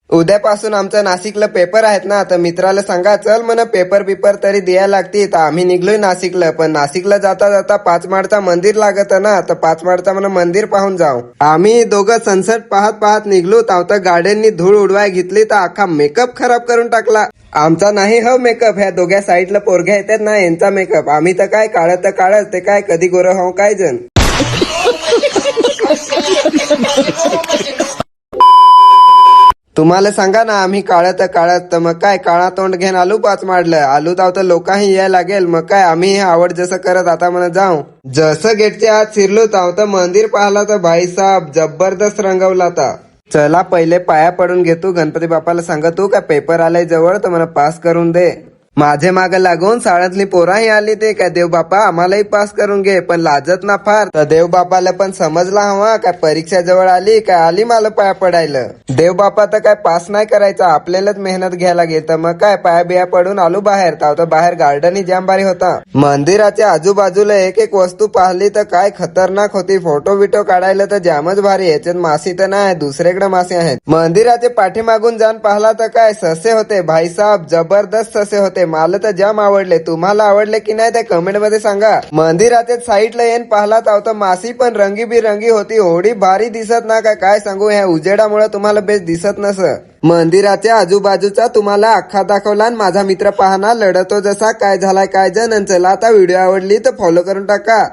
उद्यापासून आमचं नाशिकला पेपर आहेत ना, तर मित्राला सांगा चल म्हणा पेपर तरी द्यायला लागते. तर आम्ही निघलोय नाशिकला. पण नाशिकला जाता जाता 5 माळचा मंदिर लागत ना, तर 5 माळचा म्हणा मंदिर पाहून जाऊ. आम्ही दोघं सनसेट पाहत पाहत निघलो. तर गाड्यांनी धूळ उडवाय घेतली तर अख्खा मेकअप खराब करून टाकला. आमचा नाही हो मेकअप, ह्या दोघ्या साईडला पोरग्या येतात ना यांचा मेकअप. आम्ही तर काय काळच ते काय कधी गोरं हो काय जण. तुम्हाला सांगा ना आम्ही काळत तर मग काय काळा तोंड घेऊन आलू 5 माडलं आलू तर लोकांही यायला लागेल. मग काय आम्ही हे आवड जसं करत आता म्हणत जाऊ. जसं गेटच्या आत शिरलो तर मंदिर पाहला तर भाईसाहेब जबरदस्त रंगवला था. चला पहिले पाया पडून घेतो. गणपती बाप्पाला सांगतो का पेपर आलाय जवळ तर मला पास करून दे. माझे माग लागून शाळेतली पोराही आली ते काय देव बाप्पा आम्हालाही पास करून घे. पण लाजत ना फार. तर देव बाप्पाला पण समजला हवा काय परीक्षा जवळ आली काय आली मला पाया पडायला. देव बाप्पा तर काय पास नाही करायचा आपल्यालाच मेहनत घ्यायला लागेल. तर मग काय पाया बिया पडून आलो बाहेर. तर बाहेर गार्डनही जाम भारी होता. मंदिराच्या आजूबाजूला एक एक वस्तू पाहिली तर काय खतरनाक होती. फोटो बिटो काढायला तर जामच भारी. याच्यात मासी तर नाही दुसरीकडे मासे आहेत. मंदिराचे पाठीमागून जाऊन पाहिला तर काय ससे होते भाईसाहेब जबरदस्त ससे होते. मला तर जाम आवडले. तुम्हाला आवडले की नाही ते कमेंट मध्ये सांगा. मंदिराच्या साईडला येऊन पाहिला तर मासी पण रंगीबिरंगी होती. एवढी भारी दिसत ना काय सांगू. ह्या उजेडामुळे तुम्हाला बेस्ट दिसत नस. मंदिराच्या आजूबाजूचा तुम्हाला अख्खा दाखवला आणि माझा मित्र पाहना लढतो जसा काय झालाय काय जण. चला आता व्हिडिओ आवडली तर फॉलो करून टाका.